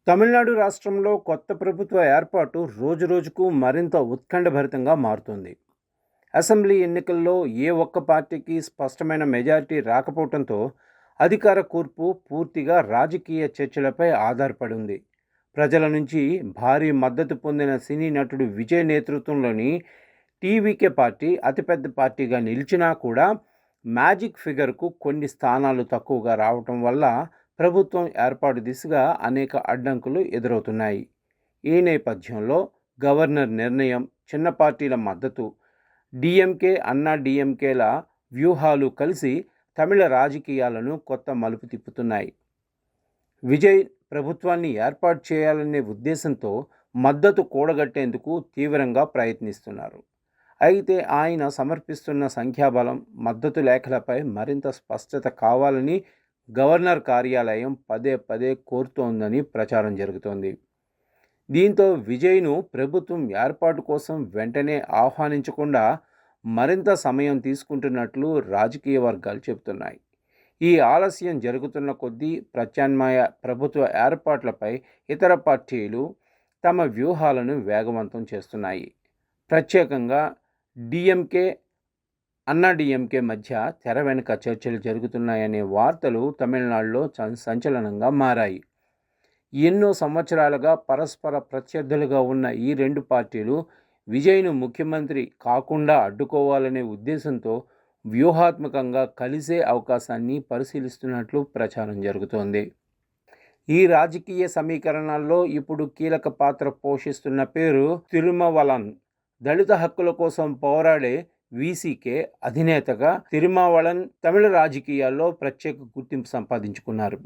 తమిళనాడు రాష్ట్రంలో కొత్త ప్రభుత్వ ఏర్పాటు రోజురోజుకు మరింత ఉత్కంఠభరితంగా మారుతోంది. అసెంబ్లీ ఎన్నికల్లో ఏ ఒక్క పార్టీకి స్పష్టమైన మెజారిటీ రాకపోవడంతో అధికార కూర్పు పూర్తిగా రాజకీయ చర్చలపై ఆధారపడి ఉంది. ప్రజల నుంచి భారీ మద్దతు పొందిన సినీ నటుడు విజయ్ నేతృత్వంలోని టీవీకే పార్టీ అతిపెద్ద పార్టీగా నిలిచినా కూడా మ్యాజిక్ ఫిగర్కు కొన్ని స్థానాలు తక్కువగా రావటం వల్ల ప్రభుత్వం ఏర్పాటు దిశగా అనేక అడ్డంకులు ఎదురవుతున్నాయి. ఈ నేపథ్యంలో గవర్నర్ నిర్ణయం, చిన్న పార్టీల మద్దతు, డిఎంకే అన్నా డిఎంకేల వ్యూహాలు కలిసి తమిళ రాజకీయాలను కొత్త మలుపు తిప్పుతున్నాయి. విజయ్ ప్రభుత్వాన్ని ఏర్పాటు చేయాలనే ఉద్దేశంతో మద్దతు కూడగట్టేందుకు తీవ్రంగా ప్రయత్నిస్తున్నారు. అయితే ఆయన సమర్పిస్తున్న సంఖ్యాబలం, మద్దతు లేఖలపై మరింత స్పష్టత కావాలని గవర్నర్ కార్యాలయం పదే పదే కోరుతోందని ప్రచారం జరుగుతోంది. దీంతో విజయ్ను ప్రభుత్వం ఏర్పాటు కోసం వెంటనే ఆహ్వానించకుండా మరింత సమయం తీసుకుంటున్నట్లు రాజకీయ వర్గాలు చెబుతున్నాయి. ఈ ఆలస్యం జరుగుతున్న కొద్దీ ప్రత్యామ్నాయ ప్రభుత్వ ఏర్పాట్లపై ఇతర పార్టీలు తమ వ్యూహాలను వేగవంతం చేస్తున్నాయి. ప్రత్యేకంగా డిఎంకే, అన్నా డిఎంకే మధ్య తెర వెనుక చర్చలు జరుగుతున్నాయనే వార్తలు తమిళనాడులో సంచలనంగా మారాయి. ఎన్నో సంవత్సరాలుగా పరస్పర ప్రత్యర్థులుగా ఉన్న ఈ రెండు పార్టీలు విజయ్ను ముఖ్యమంత్రి కాకుండా అడ్డుకోవాలనే ఉద్దేశంతో వ్యూహాత్మకంగా కలిసే అవకాశాన్ని పరిశీలిస్తున్నట్లు ప్రచారం జరుగుతోంది. ఈ రాజకీయ సమీకరణాల్లో ఇప్పుడు కీలక పాత్ర పోషిస్తున్న పేరు తిరుమావళవన్. దళిత హక్కుల కోసం పోరాడే వీసీకే అధినేతగా తిరుమావళవన్ తమిళ రాజకీయాల్లో ప్రత్యేక గుర్తింపు సంపాదించుకున్నారు.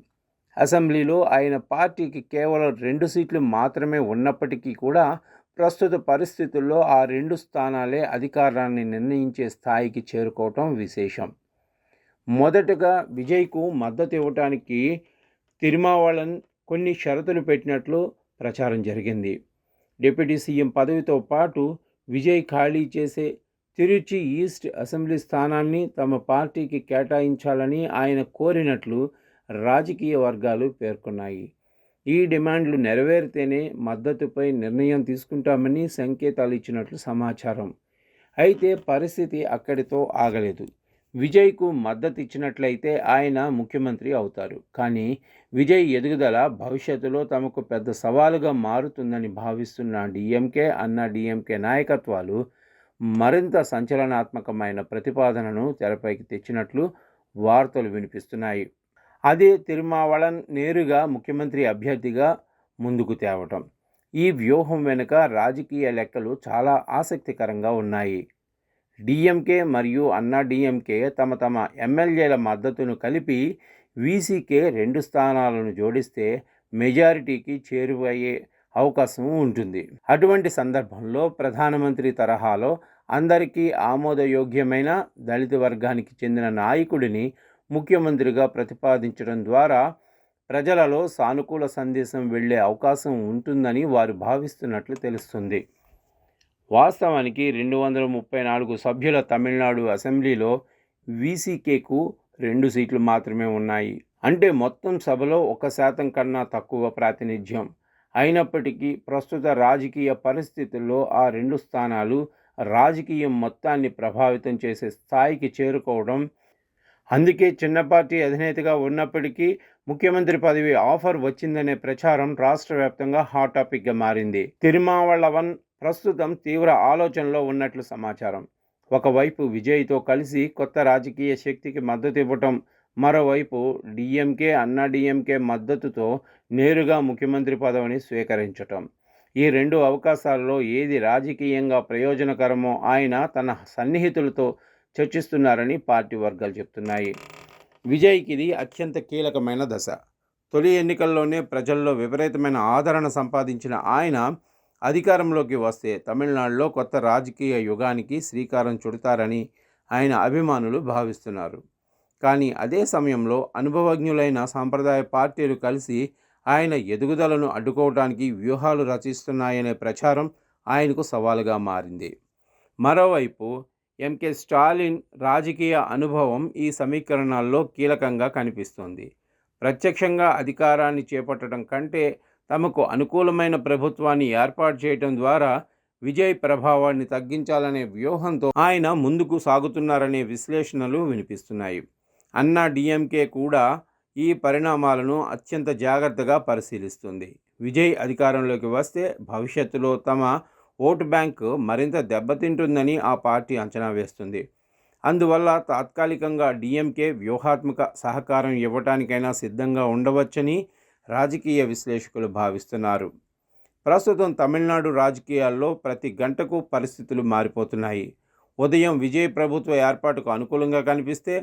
అసెంబ్లీలో ఆయన పార్టీకి కేవలం 2 సీట్లు మాత్రమే ఉన్నప్పటికీ కూడా ప్రస్తుత పరిస్థితుల్లో ఆ 2 స్థానాలే అధికారాన్ని నిర్ణయించే స్థాయికి చేరుకోవటం విశేషం. మొదటగా విజయ్కు మద్దతు ఇవ్వటానికి తిరుమావళవన్ కొన్ని షరతులు పెట్టినట్లు ప్రచారం జరిగింది. డిప్యూటీ సీఎం పదవితో పాటు విజయ్ ఖాళీ చేసే తిరుచి ఈస్ట్ అసెంబ్లీ స్థానాన్ని తమ పార్టీకి కేటాయించాలని ఆయన కోరినట్లు రాజకీయ వర్గాలు పేర్కొన్నాయి. ఈ డిమాండ్లు నెరవేరితేనే మద్దతుపై నిర్ణయం తీసుకుంటామని సంకేతాలు ఇచ్చినట్లు సమాచారం. అయితే పరిస్థితి అక్కడితో ఆగలేదు. విజయ్కు మద్దతు ఇచ్చినట్లయితే ఆయన ముఖ్యమంత్రి అవుతారు. కానీ విజయ్ ఎదుగుదల భవిష్యత్తులో తమకు పెద్ద సవాలుగా మారుతుందని భావిస్తున్న డిఎంకే, అన్నా డిఎంకే నాయకత్వాలు మరింత సంచలనాత్మకమైన ప్రతిపాదనను తెరపైకి తెచ్చినట్లు వార్తలు వినిపిస్తున్నాయి. అదే తిరుమావళవన్ నేరుగా ముఖ్యమంత్రి అభ్యర్థిగా ముందుకు తేవటం. ఈ వ్యూహం వెనుక రాజకీయ లెక్కలు చాలా ఆసక్తికరంగా ఉన్నాయి. డిఎంకే మరియు అన్నా డిఎంకే తమ ఎమ్మెల్యేల మద్దతును కలిపి వీసీకే 2 స్థానాలను జోడిస్తే మెజారిటీకి చేరువయ్యే అవకాశం ఉంటుంది. అటువంటి సందర్భంలో ప్రధానమంత్రి తరహాలో అందరికీ ఆమోదయోగ్యమైన దళిత వర్గానికి చెందిన నాయకుడిని ముఖ్యమంత్రిగా ప్రతిపాదించడం ద్వారా ప్రజలలో సానుకూల సందేశం వెళ్లే అవకాశం ఉంటుందని వారు భావిస్తున్నట్లు తెలుస్తుంది. వాస్తవానికి 234 సభ్యుల తమిళనాడు అసెంబ్లీలో వీసీకేకు 2 సీట్లు మాత్రమే ఉన్నాయి. అంటే మొత్తం సభలో 1% కన్నా తక్కువ ప్రాతినిధ్యం. అయినప్పటికీ ప్రస్తుత రాజకీయ పరిస్థితుల్లో ఆ 2 స్థానాలు రాజకీయం మొత్తాన్ని ప్రభావితం చేసే స్థాయికి చేరుకోవడం, అందుకే చిన్న పార్టీ అధినేతగా ఉన్నప్పటికీ ముఖ్యమంత్రి పదవి ఆఫర్ వచ్చిందనే ప్రచారం రాష్ట్ర వ్యాప్తంగా హాట్ టాపిక్గా మారింది. తిరుమావళవన్ ప్రస్తుతం తీవ్ర ఆలోచనలో ఉన్నట్లు సమాచారం. ఒకవైపు విజయ్తో కలిసి కొత్త రాజకీయ శక్తికి మద్దతు ఇవ్వటం, మరోవైపు డిఎంకే, అన్నా డిఎంకే మద్దతుతో నేరుగా ముఖ్యమంత్రి పదవిని స్వీకరించటం. ఈ 2 అవకాశాలలో ఏది రాజకీయంగా ప్రయోజనకరమో ఆయన తన సన్నిహితులతో చర్చిస్తున్నారని పార్టీ వర్గాలు చెప్తున్నాయి. విజయ్కి ఇది అత్యంత కీలకమైన దశ. తొలి ఎన్నికల్లోనే ప్రజల్లో విపరీతమైన ఆదరణ సంపాదించిన ఆయన అధికారంలోకి వస్తే తమిళనాడులో కొత్త రాజకీయ యుగానికి శ్రీకారం చుడతారని ఆయన అభిమానులు భావిస్తున్నారు. కానీ అదే సమయంలో అనుభవజ్ఞులైన సాంప్రదాయ పార్టీలు కలిసి ఆయన ఎదుగుదలను అడ్డుకోవడానికి వ్యూహాలు రచిస్తున్నాయనే ప్రచారం ఆయనకు సవాలుగా మారింది. మరోవైపు ఎంకే స్టాలిన్ రాజకీయ అనుభవం ఈ సమీకరణాల్లో కీలకంగా కనిపిస్తోంది. ప్రత్యక్షంగా అధికారాన్ని చేపట్టడం కంటే తమకు అనుకూలమైన ప్రభుత్వాన్ని ఏర్పాటు చేయడం ద్వారా విజయ్ ప్రభావాన్ని తగ్గించాలనే వ్యూహంతో ఆయన ముందుకు సాగుతున్నారనే విశ్లేషణలు వినిపిస్తున్నాయి. అన్నా డిఎంకే కూడా ఈ పరిణామాలను అత్యంత జాగ్రత్తగా పరిశీలిస్తుంది. విజయ్ అధికారంలోకి వస్తే భవిష్యత్తులో తమ ఓటు బ్యాంకు మరింత దెబ్బతింటుందని ఆ పార్టీ అంచనా వేస్తుంది. అందువల్ల తాత్కాలికంగా డిఎంకే వ్యూహాత్మక సహకారం ఇవ్వటానికైనా సిద్ధంగా ఉండవచ్చని రాజకీయ విశ్లేషకులు భావిస్తున్నారు. ప్రస్తుతం తమిళనాడు రాజకీయాల్లో ప్రతి గంటకు పరిస్థితులు మారిపోతున్నాయి. ఉదయం విజయ్ ప్రభుత్వ ఏర్పాటుకు అనుకూలంగా కనిపిస్తే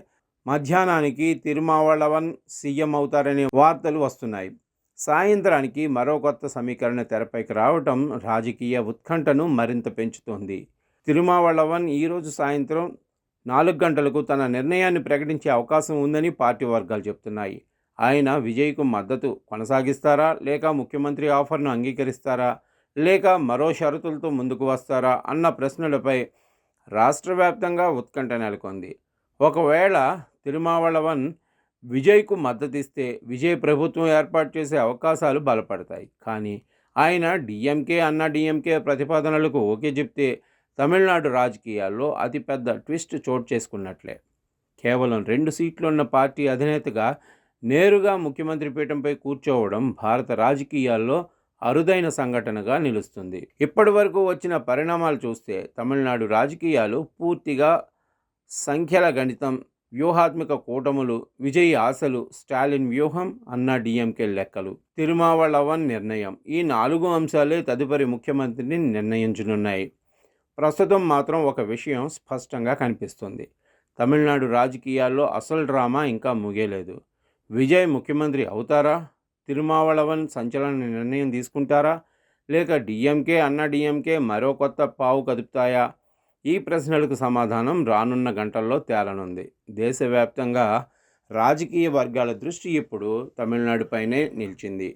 మధ్యాహ్నానికి తిరుమావళవన్ సీఎం అవుతారనే వార్తలు వస్తున్నాయి. సాయంత్రానికి మరో కొత్త సమీకరణ తెరపైకి రావటం రాజకీయ ఉత్కంఠను మరింత పెంచుతోంది. తిరుమావళవన్ ఈరోజు సాయంత్రం 4 గంటలకు తన నిర్ణయాన్ని ప్రకటించే అవకాశం ఉందని పార్టీ వర్గాలు చెప్తున్నాయి. ఆయన విజయ్కు మద్దతు కొనసాగిస్తారా, లేక ముఖ్యమంత్రి ఆఫర్ను అంగీకరిస్తారా, లేక మరో షరతులతో ముందుకు వస్తారా అన్న ప్రశ్నలపై రాష్ట్ర వ్యాప్తంగా ఉత్కంఠ నెలకొంది. ఒకవేళ తిరుమావళవన్ విజయ్కు మద్దతిస్తే విజయ్ ప్రభుత్వం ఏర్పాటు చేసే అవకాశాలు బలపడతాయి. కానీ ఆయన డిఎంకే అన్నా డిఎంకే ప్రతిపాదనలకు ఓకే చెప్తే తమిళనాడు రాజకీయాల్లో అతిపెద్ద ట్విస్ట్ చోటు చేసుకున్నట్లే. కేవలం 2 సీట్లున్న పార్టీ అధినేతగా నేరుగా ముఖ్యమంత్రి పీఠంపై కూర్చోవడం భారత రాజకీయాల్లో అరుదైన సంఘటనగా నిలుస్తుంది. ఇప్పటి వరకు వచ్చిన పరిణామాలు చూస్తే తమిళనాడు రాజకీయాలు పూర్తిగా సంఖ్యల గణితం, వ్యూహాత్మక కూటములు, విజయ్ ఆశలు, స్టాలిన్ వ్యూహం, అన్నా డిఎంకే లెక్కలు, తిరుమావళవన్ నిర్ణయం, ఈ 4 అంశాలే తదుపరి ముఖ్యమంత్రిని నిర్ణయించనున్నాయి. ప్రస్తుతం మాత్రం ఒక విషయం స్పష్టంగా కనిపిస్తుంది. తమిళనాడు రాజకీయాల్లో అసలు డ్రామా ఇంకా ముగియలేదు. విజయ్ ముఖ్యమంత్రి అవుతారా, తిరుమావళవన్ సంచలన నిర్ణయం తీసుకుంటారా, లేక డిఎంకే అన్నా డిఎంకే మరో కొత్త పావు కదుపుతాయా? ఈ ప్రశ్నలకు సమాధానం రానున్న గంటల్లో తేలనుంది. దేశవ్యాప్తంగా రాజకీయ వర్గాల దృష్టి ఇప్పుడు తమిళనాడుపైనే నిలిచింది.